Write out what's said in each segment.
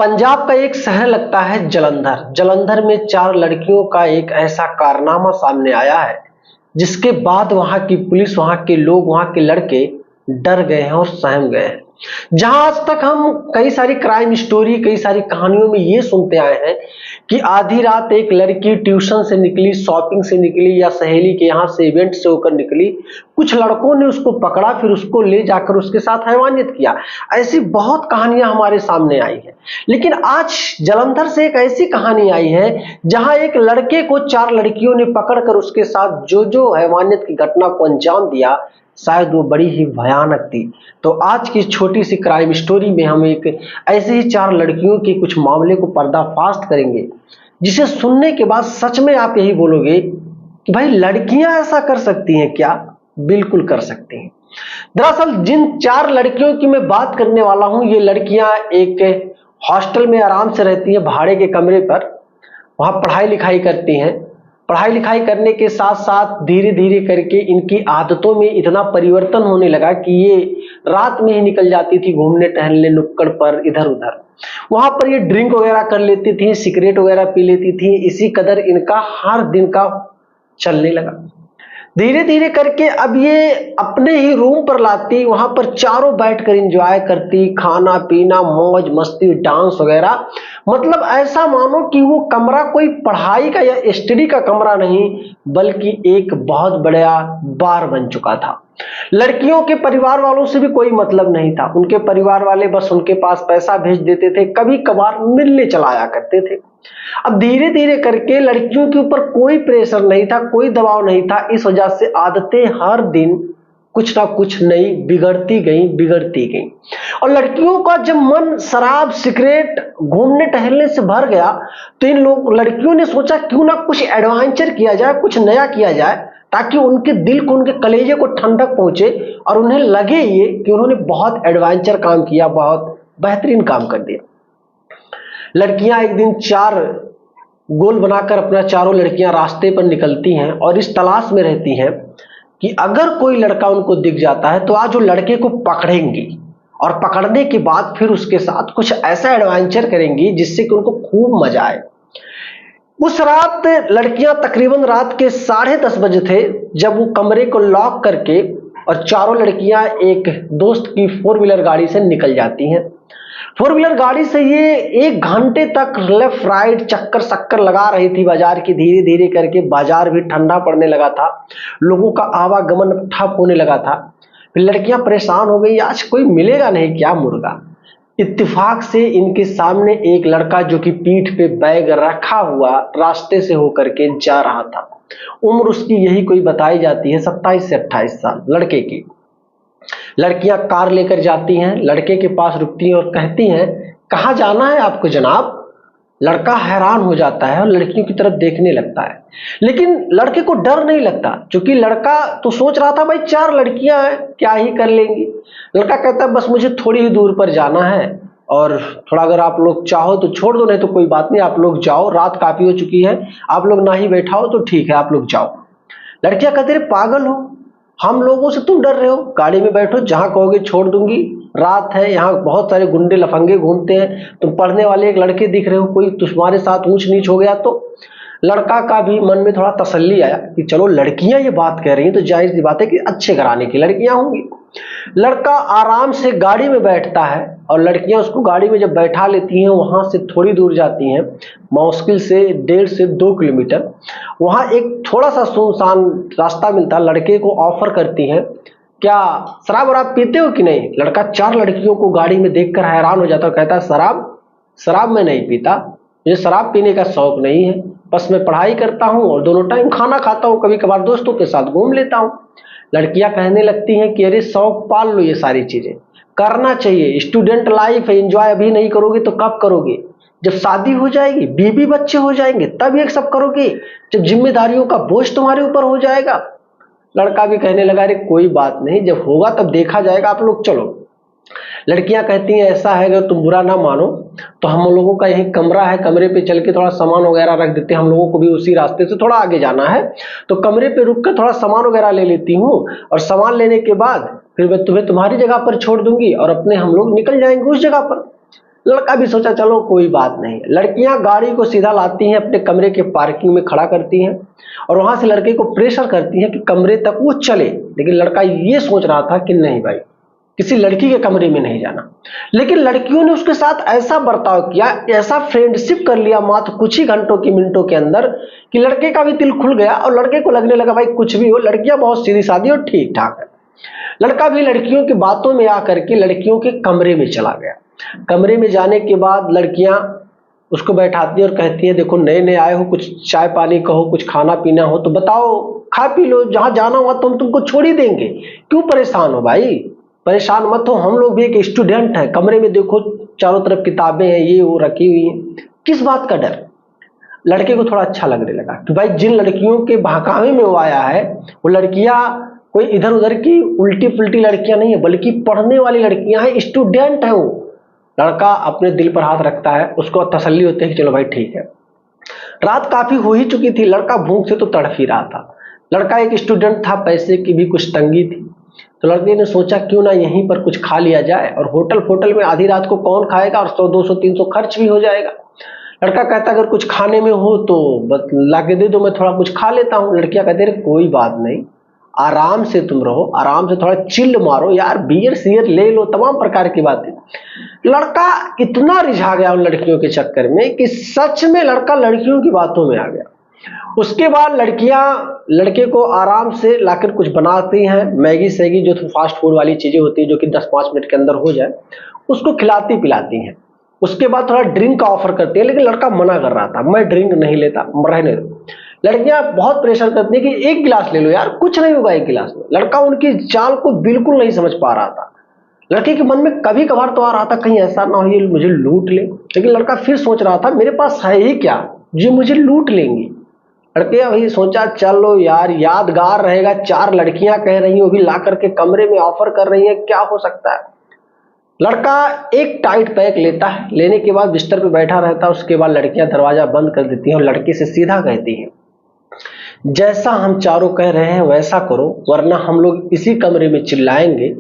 पंजाब का एक शहर लगता है जलंधर। जलंधर में 4 लड़कियों का एक ऐसा कारनामा सामने आया है जिसके बाद वहां की पुलिस, वहां के लोग, वहां के लड़के डर गए हैं और सहम गए हैं। जहां आज तक हम कई सारी क्राइम स्टोरी, कई सारी कहानियों में ये सुनते आए हैं कि आधी रात एक लड़की ट्यूशन से निकली, शॉपिंग से निकली या सहेली के यहाँ से इवेंट से होकर निकली, कुछ लड़कों ने उसको पकड़ा, फिर उसको ले जाकर उसके साथ हैवानियत किया। ऐसी बहुत कहानियां हमारे सामने आई हैं। लेकिन आज जलंधर से एक ऐसी कहानी आई है जहां एक लड़के को 4 लड़कियों ने पकड़कर उसके साथ जो जो हैवानियत की घटना को अंजाम दिया, शायद वो बड़ी ही भयानक थी। तो आज की छोटी सी क्राइम स्टोरी में हम एक ऐसे ही 4 लड़कियों के कुछ मामले को पर्दाफाश करेंगे, जिसे सुनने के बाद सच में आप यही बोलोगे कि भाई लड़कियां ऐसा कर सकती हैं क्या? बिल्कुल कर सकती हैं। दरअसल जिन 4 लड़कियों की मैं बात करने वाला हूं, ये लड़कियां एक हॉस्टल में आराम से रहती हैं, भाड़े के कमरे पर। वहां पढ़ाई लिखाई करती हैं। पढ़ाई लिखाई करने के साथ साथ धीरे धीरे करके इनकी आदतों में इतना परिवर्तन होने लगा कि ये रात में ही निकल जाती थी घूमने टहलने नुक्कड़ पर, इधर उधर। वहां पर ये ड्रिंक वगैरह कर लेती थी, सिगरेट वगैरह पी लेती थी। इसी कदर इनका हर दिन का चलने लगा। धीरे धीरे करके अब ये अपने ही रूम पर लाती, वहां पर चारों बैठकर एंजॉय करती, खाना पीना, मौज मस्ती, डांस वगैरह। मतलब ऐसा मानो कि वो कमरा कोई पढ़ाई का या स्टडी का कमरा नहीं, बल्कि एक बहुत बड़ा बार बन चुका था। लड़कियों के परिवार वालों से भी कोई मतलब नहीं था। उनके परिवार वाले बस उनके पास पैसा भेज देते थे, कभी कभार मिलने चलाया करते थे। अब धीरे धीरे करके लड़कियों के ऊपर कोई प्रेशर नहीं था, कोई दबाव नहीं था। इस वजह से आदतें हर दिन कुछ ना कुछ नई बिगड़ती गई। और लड़कियों का जब मन शराब, सिगरेट, घूमने टहलने से भर गया, तो इन लोग लड़कियों ने सोचा क्यों ना कुछ एडवेंचर किया जाए, कुछ नया किया जाए, ताकि उनके दिल को, उनके कलेजे को ठंडक पहुंचे और उन्हें लगे ये कि उन्होंने बहुत एडवेंचर काम किया, बहुत बेहतरीन काम कर दिया। लड़कियां एक दिन 4 गोल बनाकर अपना चारों लड़कियां रास्ते पर निकलती हैं और इस तलाश में रहती हैं कि अगर कोई लड़का उनको दिख जाता है तो आज वो लड़के को पकड़ेंगी और पकड़ने के बाद फिर उसके साथ कुछ ऐसा एडवेंचर करेंगी जिससे कि उनको खूब मजा आए। उस रात लड़कियां तकरीबन रात के 10:30 बजे थे जब वो कमरे को लॉक करके और चारों लड़कियां एक दोस्त की 4 व्हीलर गाड़ी से निकल जाती हैं। 4 व्हीलर गाड़ी से ये 1 घंटे तक लेफ्ट राइट चक्कर शक्कर लगा रही थी बाजार की। धीरे धीरे करके बाजार भी ठंडा पड़ने लगा था, लोगों का आवागमन ठप होने लगा था। फिर लड़कियां परेशान हो गई, आज कोई मिलेगा नहीं क्या मुर्गा। इत्तेफाक से इनके सामने एक लड़का जो कि पीठ पे बैग रखा हुआ रास्ते से होकर के जा रहा था। उम्र उसकी यही कोई बताई जाती है 27 से 28 साल लड़के की। लड़कियां कार लेकर जाती हैं, लड़के के पास रुकती हैं और कहती हैं कहाँ जाना है आपको जनाब। लड़का हैरान हो जाता है और लड़कियों की तरफ देखने लगता है, लेकिन लड़के को डर नहीं लगता, क्योंकि लड़का तो सोच रहा था भाई 4 लड़कियां हैं, क्या ही कर लेंगी। लड़का कहता है बस मुझे थोड़ी ही दूर पर जाना है और थोड़ा अगर आप लोग चाहो तो छोड़ दो, नहीं तो कोई बात नहीं, आप लोग जाओ, रात काफी हो चुकी है, आप लोग ना ही बैठाओ तो ठीक है, आप लोग जाओ। लड़कियां कहते रहे पागल हो, हम लोगों से तुम डर रहे हो, गाड़ी में बैठो, जहां कहोगे छोड़ दूंगी, रात है, यहाँ बहुत सारे गुंडे लफंगे घूमते हैं, तुम पढ़ने वाले एक लड़के दिख रहे हो, कोई तुम्हारे साथ ऊंच नीच हो गया तो। लड़का का भी मन में थोड़ा तसल्ली आया कि चलो लड़कियां ये बात कह रही हैं तो जाहिर सी बात है कि अच्छे घराने की लड़कियां होंगी। लड़का आराम से गाड़ी में बैठता है और लड़कियां उसको गाड़ी में जब बैठा लेती हैं, वहां से थोड़ी दूर जाती हैं, मुश्किल से 1.5 से 2 किलोमीटर। वहां एक थोड़ा सा सुनसान रास्ता मिलता, लड़के को ऑफर करती हैं क्या शराब वराब पीते हो कि नहीं। लड़का 4 लड़कियों को गाड़ी में देखकर हैरान हो जाता है, कहता है शराब मैं नहीं पीता, मुझे शराब पीने का शौक नहीं है, बस मैं पढ़ाई करता हूँ और दोनों टाइम खाना खाता हूँ, कभी कभार दोस्तों के साथ घूम लेता हूँ। लड़कियां कहने लगती हैं कि अरे शौक पाल लो, ये सारी चीजें करना चाहिए, स्टूडेंट लाइफ है, एंजॉय अभी नहीं करोगे तो कब करोगे, जब शादी हो जाएगी, बीबी बच्चे हो जाएंगे तब ये सब करोगे, जब जिम्मेदारियों का बोझ तुम्हारे ऊपर हो जाएगा। लड़का भी कहने लगा अरे कोई बात नहीं, जब होगा तब देखा जाएगा, आप लोग चलो। लड़कियां कहती हैं ऐसा है अगर तुम बुरा ना मानो तो हम लोगों का यही कमरा है, कमरे पे चल के थोड़ा सामान वगैरह रख देते हैं, हम लोगों को भी उसी रास्ते से थोड़ा आगे जाना है, तो कमरे पे रुक कर थोड़ा सामान वगैरह ले लेती हूँ और सामान लेने के बाद फिर मैं तुम्हें तुम्हारी जगह पर छोड़ दूंगी और अपने हम लोग निकल जाएंगे उस जगह पर। लड़का भी सोचा चलो कोई बात नहीं। लड़कियां गाड़ी को सीधा लाती हैं, अपने कमरे के पार्किंग में खड़ा करती हैं और वहां से लड़के को प्रेशर करती हैं कि कमरे तक वो चले। लेकिन लड़का ये सोच रहा था कि नहीं भाई, किसी लड़की के कमरे में नहीं जाना। लेकिन लड़कियों ने उसके साथ ऐसा बर्ताव किया, ऐसा फ्रेंडशिप कर लिया मात्र कुछ ही घंटों की मिनटों के अंदर कि लड़के का भी दिल खुल गया और लड़के को लगने लगा भाई कुछ भी हो, लड़कियां बहुत सीधी सादी और ठीक ठाक है। लड़का भी लड़कियों की बातों में आकर के लड़कियों के कमरे में चला गया। कमरे में जाने के बाद लड़कियां उसको बैठाती और कहती है देखो नए नए आए हो, कुछ चाय पानी कहो, कुछ खाना पीना हो तो बताओ, खा पी लो, जहां जाना हुआ तो हम तुमको छोड़ ही देंगे, क्यों परेशान हो भाई, परेशान मत हो, हम लोग भी एक स्टूडेंट हैं, कमरे में देखो चारों तरफ किताबें हैं, ये वो रखी हुई हैं, किस बात का डर। लड़के को थोड़ा अच्छा लगने लगा कि भाई जिन लड़कियों के बहकावे में वो आया है वो लड़कियां कोई इधर उधर की उल्टी पुल्टी लड़कियां नहीं है, बल्कि पढ़ने वाली लड़कियां हैं, स्टूडेंट है वो। लड़का अपने दिल पर हाथ रखता है, उसको तसल्ली होती है कि चलो भाई ठीक है। रात काफी हो ही चुकी थी, लड़का भूख से तो तड़फ ही रहा था। लड़का एक स्टूडेंट था, पैसे की भी कुछ तंगी थी, तो लड़के ने सोचा क्यों ना यहीं पर कुछ खा लिया जाए, और होटल फोटल में आधी रात को कौन खाएगा और 100 200 300 खर्च भी हो जाएगा। लड़का कहता अगर कुछ खाने में हो तो ला के दे दो, मैं थोड़ा कुछ खा लेता हूँ। लड़कियां कहते अरे कोई बात नहीं, आराम से तुम रहो, आराम से थोड़ा चिल मारो यार, बियर सियर ले लो, तमाम प्रकार की बातें। लड़का इतना रिझा गया उन लड़कियों के चक्कर में कि सच में लड़का लड़कियों की बातों में आ गया। उसके बाद लड़कियां लड़के को आराम से लाकर कुछ बनाती हैं, मैगी सैगी जो फास्ट फूड वाली चीजें होती है जो कि 10-5 मिनट के अंदर हो जाए, उसको खिलाती पिलाती हैं। उसके बाद थोड़ा ड्रिंक का ऑफर करती है, लेकिन लड़का मना कर रहा था, मैं ड्रिंक नहीं लेता, रहने दो। लड़कियां बहुत प्रेशर करती है कि एक गिलास ले लो यार, कुछ नहीं होगा एक गिलास में। लड़का उनकी चाल को बिल्कुल नहीं समझ पा रहा था। लड़के के मन में कभी कभार तो आ रहा था कहीं ऐसा ना हो ये मुझे लूट ले, लेकिन लड़का फिर सोच रहा था मेरे पास है ही क्या जो मुझे लूट लेंगी। लड़के अभी सोचा चलो यार यादगार रहेगा, 4 लड़कियां कह रही हैं, वो भी ला करके कमरे में ऑफर कर रही हैं, क्या हो सकता है। लड़का एक टाइट पैक लेता है, लेने के बाद बिस्तर पे बैठा रहता है। उसके बाद लड़कियां दरवाजा बंद कर देती हैं और लड़के से सीधा कहती हैं जैसा हम चारों कह रहे हैं वैसा करो, वरना हम लोग इसी कमरे में चिल्लाएंगे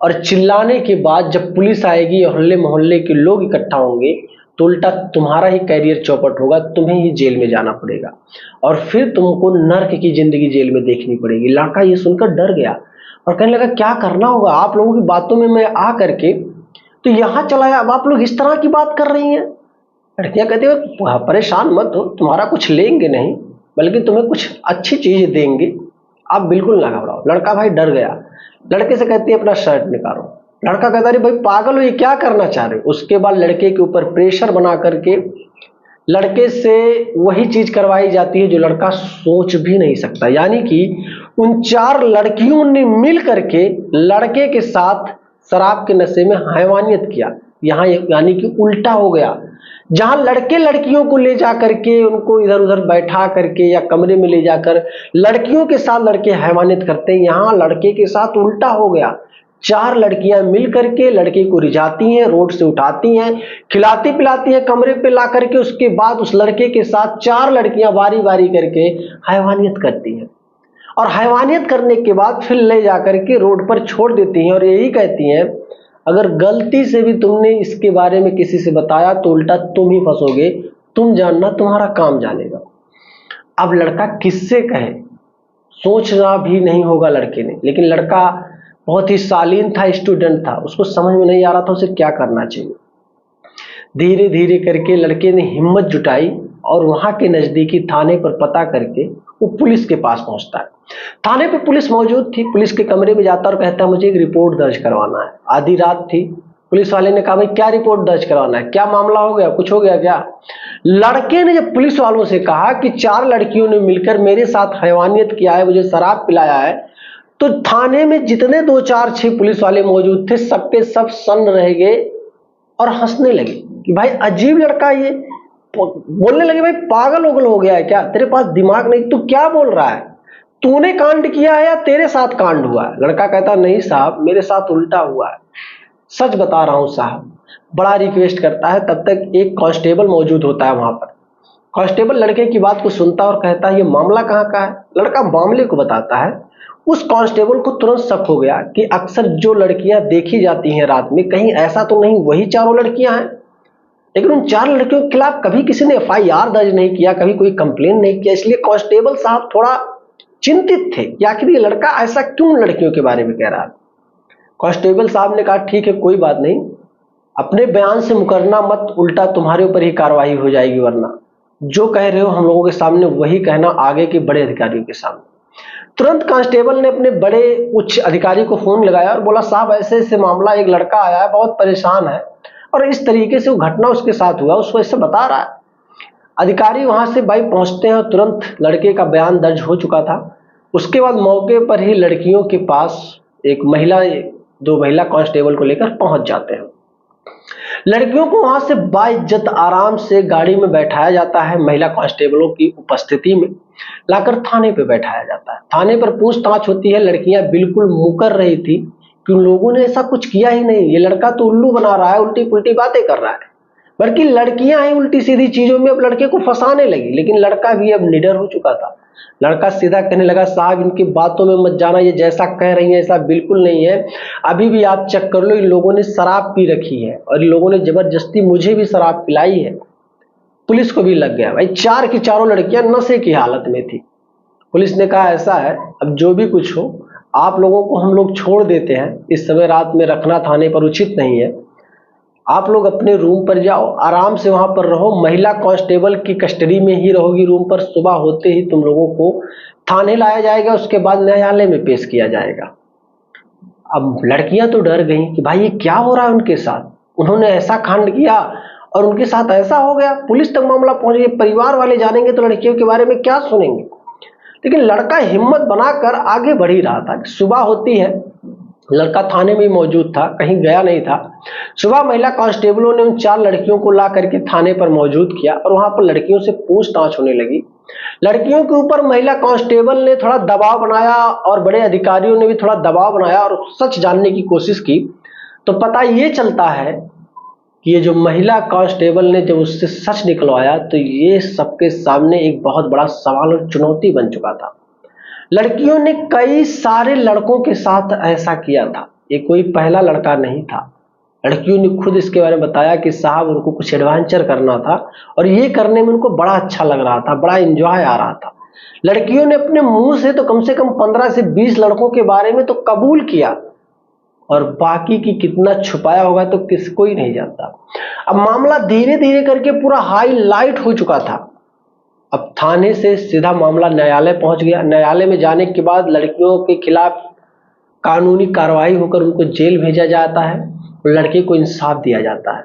और चिल्लाने के बाद जब पुलिस आएगी और हल्ले मोहल्ले के लोग इकट्ठा होंगे तो उल्टा तुम्हारा ही कैरियर चौपट होगा, तुम्हें ही जेल में जाना पड़ेगा और फिर तुमको नर्क की जिंदगी जेल में देखनी पड़ेगी। लड़का ये सुनकर डर गया और कहने लगा क्या करना होगा, आप लोगों की बातों में मैं आ करके तो यहां चला आया, अब आप लोग इस तरह की बात कर रही हैं। लड़कियां कहती है परेशान मत हो, तुम्हारा कुछ लेंगे नहीं बल्कि तुम्हें कुछ अच्छी चीज देंगे, आप बिल्कुल ना घबराओ। लड़का भाई डर गया। लड़के से कहती है अपना शर्ट निकालो। लड़का कहता है भाई पागल हो, ये क्या करना चाह रहे हो। उसके बाद लड़के के ऊपर प्रेशर बना करके लड़के से वही चीज करवाई जाती है जो लड़का सोच भी नहीं सकता, यानी कि उन 4 लड़कियों ने मिल करके लड़के के साथ शराब के नशे में हैवानियत किया। यहाँ यानी कि उल्टा हो गया, जहां लड़के लड़कियों को ले जा करके उनको इधर उधर बैठा करके या कमरे में ले जाकर लड़कियों के साथ लड़के हैवानियत करते हैं, यहाँ लड़के के साथ उल्टा हो गया। 4 लड़कियां मिल करके लड़के को रिझाती हैं, रोड से उठाती हैं, खिलाती पिलाती हैं, कमरे पे ला करके उसके बाद उस लड़के के साथ 4 लड़कियां बारी बारी करके हैवानियत करती हैं और हैवानियत करने के बाद फिर ले जाकर के रोड पर छोड़ देती हैं और यही कहती हैं अगर गलती से भी तुमने इसके बारे में किसी से बताया तो उल्टा तुम ही फंसोगे, तुम जानना तुम्हारा काम जानेगा। अब लड़का किससे कहे, सोचना भी नहीं होगा लड़के ने, लेकिन लड़का बहुत ही शालीन था, स्टूडेंट था, उसको समझ में नहीं आ रहा था उसे क्या करना चाहिए। धीरे धीरे करके लड़के ने हिम्मत जुटाई और वहां के नजदीकी थाने पर पता करके वो पुलिस के पास पहुंचता है। थाने पे पुलिस मौजूद थी, पुलिस के कमरे में जाता और कहता है मुझे एक रिपोर्ट दर्ज करवाना है। आधी रात थी। पुलिस वाले ने कहा भाई क्या रिपोर्ट दर्ज करवाना है, क्या मामला हो गया, कुछ हो गया क्या। लड़के ने जब पुलिस वालों से कहा कि 4 लड़कियों ने मिलकर मेरे साथ हैवानियत किया है, मुझे शराब पिलाया है, तो थाने में जितने 2 4 6 पुलिस वाले मौजूद थे सबके सब सन्न रह गए और हंसने लगे कि भाई अजीब लड़का ये। बोलने लगे भाई पागल ओगल हो गया है क्या, तेरे पास दिमाग नहीं, तू क्या बोल रहा है, तूने कांड किया है या तेरे साथ कांड हुआ है। लड़का कहता नहीं साहब मेरे साथ उल्टा हुआ है, सच बता रहा हूं साहब। बड़ा रिक्वेस्ट करता है। तब तक एक कांस्टेबल मौजूद होता है वहां पर। कांस्टेबल लड़के की बात को सुनता और कहता है ये मामला कहाँ का है। लड़का मामले को बताता है। उस कांस्टेबल को तुरंत शक हो गया कि अक्सर जो लड़कियां देखी जाती हैं रात में, कहीं ऐसा तो नहीं वही 4 लड़कियां हैं। लेकिन उन 4 लड़कियों के खिलाफ कभी किसी ने एफआईआर दर्ज नहीं किया, कभी कोई कंप्लेन नहीं किया। इसलिए कांस्टेबल साहब थोड़ा चिंतित थे कि आखिर ये लड़का ऐसा क्यों लड़कियों के बारे में कह रहा है। कांस्टेबल साहब ने कहा ठीक है, कोई बात नहीं, अपने बयान से मुकरना मत, उल्टा तुम्हारे ऊपर ही कार्रवाई हो जाएगी, वरना जो कह रहे हो हम लोगों के सामने वही कहना आगे के बड़े अधिकारियों के सामने। तुरंत कांस्टेबल ने अपने बड़े उच्च अधिकारी को फोन लगाया और बोला साहब ऐसे ऐसे मामला, एक लड़का आया है, बहुत परेशान है और इस तरीके से वो घटना उसके साथ हुआ, उसको ऐसे बता रहा है। अधिकारी वहां से भाई पहुंचते हैं और तुरंत लड़के का बयान दर्ज हो चुका था। उसके बाद मौके पर ही लड़कियों के पास एक महिला, 2 महिला कांस्टेबल को लेकर पहुंच जाते हैं। लड़कियों को वहां से बाइज्जत आराम से गाड़ी में बैठाया जाता है, महिला कांस्टेबलों की उपस्थिति में लाकर थाने पे बैठाया जाता है। थाने पर पूछताछ होती है। लड़कियां बिल्कुल मुकर रही थी कि उन लोगों ने ऐसा कुछ किया ही नहीं, ये लड़का तो उल्लू बना रहा है, उल्टी पुल्टी बातें कर रहा है। बल्कि लड़कियां ही उल्टी सीधी चीजों में अब लड़के को फंसाने लगी। लेकिन लड़का भी अब निडर हो चुका था। लड़का सीधा कहने लगा साहब इनकी बातों में मत जाना, ये जैसा कह रही है ऐसा बिल्कुल नहीं है। अभी भी आप चेक कर लो, इन लोगों ने शराब पी रखी है और इन लोगों ने जबरदस्ती मुझे भी शराब पिलाई है। पुलिस को भी लग गया भाई, 4 की चारों लड़कियां नशे की हालत में थी। पुलिस ने कहा ऐसा है, अब जो भी कुछ हो आप लोगों को हम लोग छोड़ देते हैं, इस समय रात में रखना थाने पर उचित नहीं है। आप लोग अपने रूम पर जाओ, आराम से वहां पर रहो, महिला कांस्टेबल की कस्टडी में ही रहोगी रूम पर। सुबह होते ही तुम लोगों को थाने लाया जाएगा, उसके बाद न्यायालय में पेश किया जाएगा। अब लड़कियां तो डर गई कि भाई ये क्या हो रहा है उनके साथ, उन्होंने ऐसा कांड किया और उनके साथ ऐसा हो गया। पुलिस तक मामला पहुंच गया, परिवार वाले जानेंगे तो लड़कियों के बारे में क्या सुनेंगे। लेकिन लड़का हिम्मत बनाकर आगे बढ़ ही रहा था। सुबह होती है, लड़का थाने में ही मौजूद था, कहीं गया नहीं था। सुबह महिला कांस्टेबलों ने उन 4 लड़कियों को ला करके थाने पर मौजूद किया और वहां पर लड़कियों से पूछताछ होने लगी। लड़कियों के ऊपर महिला कांस्टेबल ने थोड़ा दबाव बनाया और बड़े अधिकारियों ने भी थोड़ा दबाव बनाया और सच जानने की कोशिश की। तो पता ये चलता है कि ये जो महिला कांस्टेबल ने जब उससे सच निकलवाया तो ये सबके सामने एक बहुत बड़ा सवाल और चुनौती बन चुका था। लड़कियों ने कई सारे लड़कों के साथ ऐसा किया था, ये कोई पहला लड़का नहीं था। लड़कियों ने खुद इसके बारे में बताया कि साहब उनको कुछ एडवेंचर करना था और ये करने में उनको बड़ा अच्छा लग रहा था, बड़ा एंजॉय आ रहा था। लड़कियों ने अपने मुंह से कम 15 से 20 लड़कों के बारे में तो कबूल किया और बाकी की कितना छुपाया होगा तो किसको ही नहीं जानता। अब मामला धीरे धीरे करके पूरा हाईलाइट हो चुका था। अब थाने से सीधा मामला न्यायालय पहुंच गया। न्यायालय में जाने के बाद लड़कियों के खिलाफ कानूनी कार्रवाई होकर उनको जेल भेजा जाता है और लड़के को इंसाफ दिया जाता है।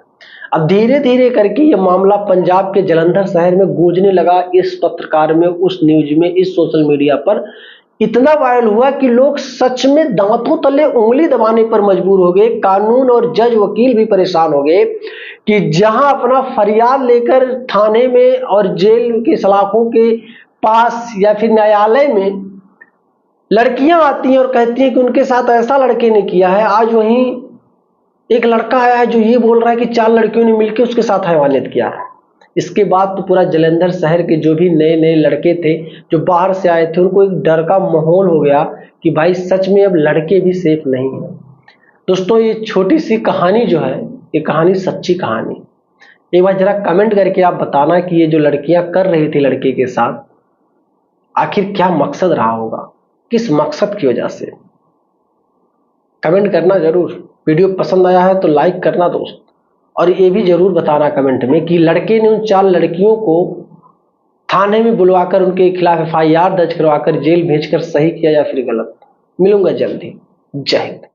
अब धीरे धीरे करके ये मामला पंजाब के जालंधर शहर में गूंजने लगा। इस पत्रकार में, उस न्यूज में, इस सोशल मीडिया पर इतना वायरल हुआ कि लोग सच में दांतों तले उंगली दबाने पर मजबूर हो गए। कानून और जज वकील भी परेशान हो गए कि जहां अपना फरियाद लेकर थाने में और जेल के सलाखों के पास या फिर न्यायालय में लड़कियां आती हैं और कहती हैं कि उनके साथ ऐसा लड़के ने किया है, आज वहीं एक लड़का आया है जो ये बोल रहा है कि 4 लड़कियों ने मिलकर उसके साथ हैवानियत किया है। इसके बाद तो पूरा जालंधर शहर के जो भी नए नए लड़के थे जो बाहर से आए थे उनको एक डर का माहौल हो गया कि भाई सच में अब लड़के भी सेफ नहीं है। दोस्तों ये छोटी सी कहानी जो है, ये कहानी सच्ची कहानी। एक बार जरा कमेंट करके आप बताना कि ये जो लड़कियां कर रही थी लड़के के साथ, आखिर क्या मकसद रहा होगा, किस मकसद की वजह से। कमेंट करना जरूर। वीडियो पसंद आया है तो लाइक करना दोस्त, और ये भी जरूर बताना कमेंट में कि लड़के ने उन 4 लड़कियों को थाने में बुलवाकर उनके खिलाफ एफआईआर दर्ज करवाकर जेल भेजकर सही किया या फिर गलत। मिलूंगा जल्दी। जय हिंद।